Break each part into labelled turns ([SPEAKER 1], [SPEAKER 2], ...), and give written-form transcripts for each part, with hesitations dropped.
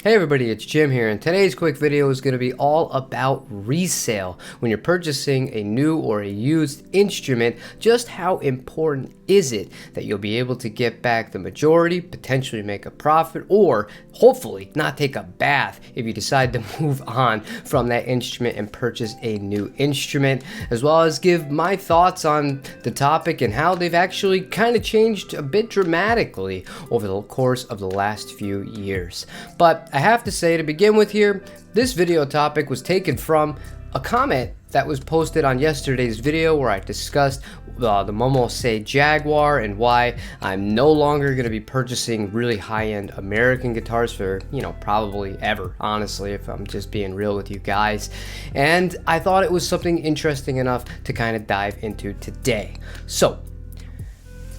[SPEAKER 1] Hey everybody, it's Jim here, and today's quick video is going to be all about resale. When you're purchasing a new or a used instrument, just how important is it that you'll be able to get back the majority, potentially make a profit, or hopefully not take a bath if you decide to move on from that instrument and purchase a new instrument, as well as give my thoughts on the topic and how they've actually kind of changed a bit dramatically over the course of the last few years. But I have to say, to begin with here, this video topic was taken from a comment that was posted on yesterday's video where I discussed the Momo Say Jaguar and why I'm no longer going to be purchasing really high-end American guitars for, probably ever, honestly, if I'm just being real with you guys. And I thought it was something interesting enough to kind of dive into today. So,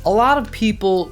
[SPEAKER 1] a lot of people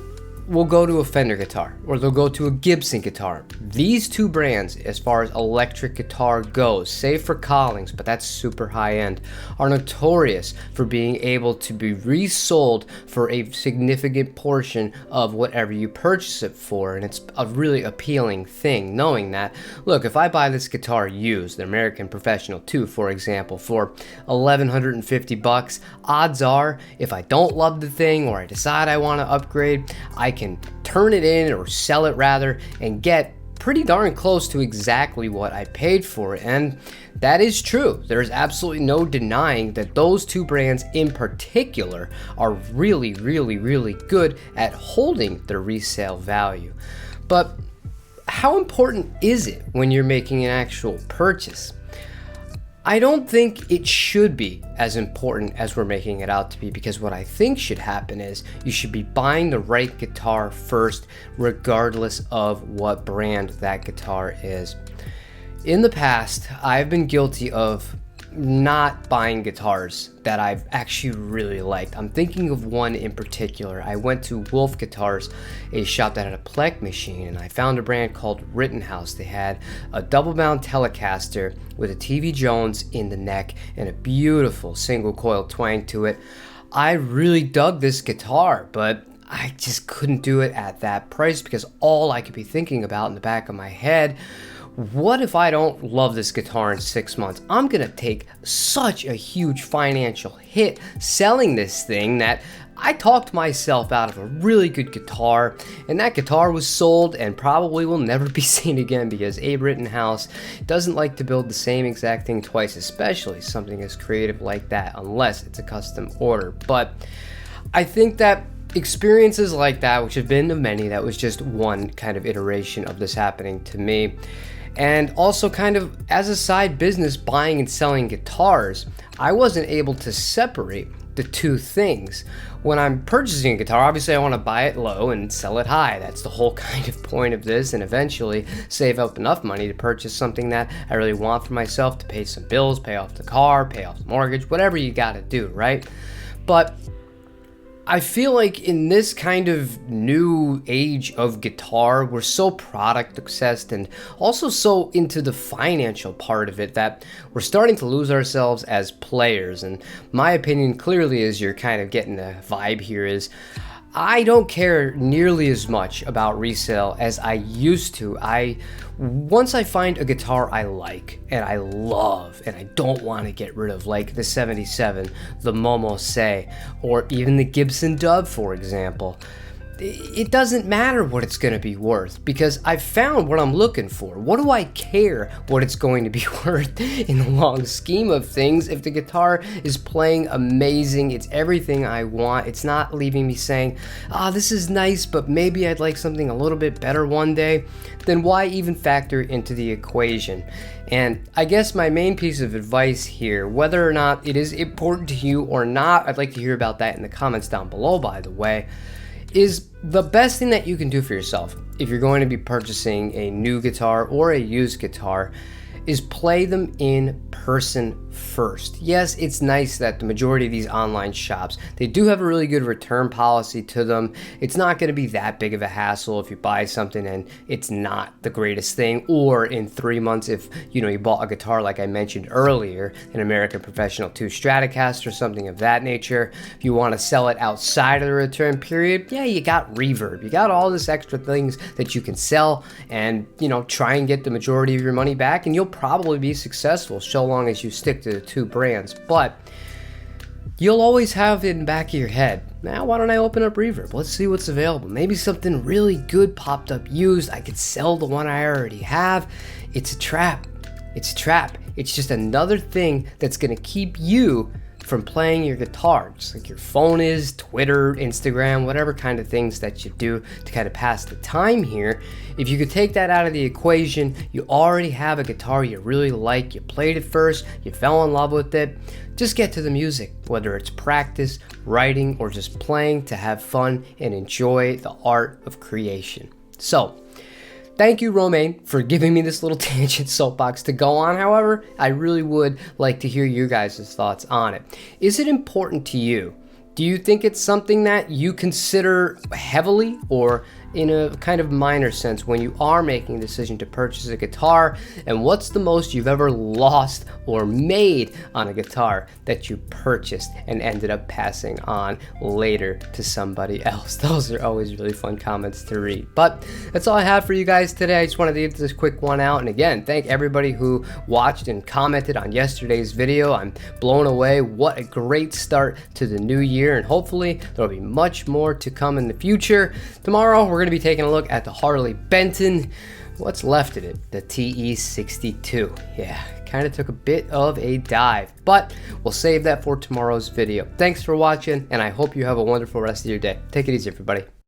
[SPEAKER 1] will go to a Fender guitar or they'll go to a Gibson guitar. These two brands, as far as electric guitar goes, save for Collings, but that's super high end, are notorious for being able to be resold for a significant portion of whatever you purchase it for. And it's a really appealing thing knowing that, look, if I buy this guitar used, the American Professional 2 for example, for $1,150, odds are if I don't love the thing or I decide I want to upgrade, I can turn it in or sell it rather and get pretty darn close to exactly what I paid for it. And that is true. There's absolutely no denying that those two brands in particular are really good at holding their resale value. But how important is it when you're making an actual purchase? I don't think it should be as important as we're making it out to be, because what I think should happen is you should be buying the right guitar first, regardless of what brand that guitar is. In the past, I've been guilty of not buying guitars that I've actually really liked. I'm thinking of one in particular. I went to Wolf Guitars, a shop that had a Plek machine, and I found a brand called Rittenhouse. They had a double bound Telecaster with a TV Jones in the neck and a beautiful single coil twang to it. I really dug this guitar, but I just couldn't do it at that price because all I could be thinking about in the back of my head, what if I don't love this guitar in 6 months? I'm gonna take such a huge financial hit selling this thing that I talked myself out of a really good guitar, and that guitar was sold and probably will never be seen again because Abe Rittenhouse doesn't like to build the same exact thing twice, especially something as creative like that, unless it's a custom order. But I think that experiences like that, which have been of many, that was just one kind of iteration of this happening to me. And also kind of as a side business, buying and selling guitars, I wasn't able to separate the two things. When I'm purchasing a guitar, obviously I want to buy it low and sell it high. That's the whole kind of point of this, and eventually save up enough money to purchase something that I really want for myself, to pay some bills, pay off the car, pay off the mortgage, whatever you gotta do, right? But I feel like in this kind of new age of guitar, we're so product obsessed and also so into the financial part of it that we're starting to lose ourselves as players. And my opinion clearly is, you're kind of getting the vibe here, is I don't care nearly as much about resale as I used to. Once I find a guitar I like and I love and I don't want to get rid of, like the 77, the Momo Say, or even the Gibson Dub for example, it doesn't matter what it's going to be worth because I've found what I'm looking for. What do I care what it's going to be worth in the long scheme of things? If the guitar is playing amazing, it's everything I want, it's not leaving me saying, this is nice, but maybe I'd like something a little bit better one day, then why even factor into the equation? And I guess my main piece of advice here, whether or not it is important to you or not, I'd like to hear about that in the comments down below, by the way, is the best thing that you can do for yourself if you're going to be purchasing a new guitar or a used guitar is play them in person first. Yes, it's nice that the majority of these online shops, they do have a really good return policy to them. It's not going to be that big of a hassle if you buy something and it's not the greatest thing, or in 3 months if you bought a guitar like I mentioned earlier, an American Professional 2 Stratocaster or something of that nature. If you want to sell it outside of the return period, yeah, you got reverb, you got all this extra things that you can sell and try and get the majority of your money back, and you'll probably be successful so long as you stick to the two brands. But you'll always have it in the back of your head, now why don't I open up reverb, let's see what's available, maybe something really good popped up used, I could sell the one I already have. It's a trap. It's a trap. It's just another thing that's going to keep you from playing your guitar, just like your phone is, Twitter, Instagram, whatever kind of things that you do to kind of pass the time here. If you could take that out of the equation, you already have a guitar you really like, you played it first, you fell in love with it, just get to the music, whether it's practice, writing, or just playing to have fun and enjoy the art of creation. So, thank you, Romain, for giving me this little tangent soapbox to go on. However, I really would like to hear your guys' thoughts on it. Is it important to you? Do you think it's something that you consider heavily or in a kind of minor sense when you are making a decision to purchase a guitar? And what's the most you've ever lost or made on a guitar that you purchased and ended up passing on later to somebody else? Those are always really fun comments to read. But that's all I have for you guys today. I just wanted to get this quick one out. And again, thank everybody who watched and commented on yesterday's video. I'm blown away. What a great start to the new year. And hopefully there'll be much more to come in the future. Tomorrow, we're going to be taking a look at the Harley Benton, what's left of it, the TE62. Yeah, kind of took a bit of a dive, but we'll save that for tomorrow's video. Thanks for watching, and I hope you have a wonderful rest of your day. Take it easy, everybody.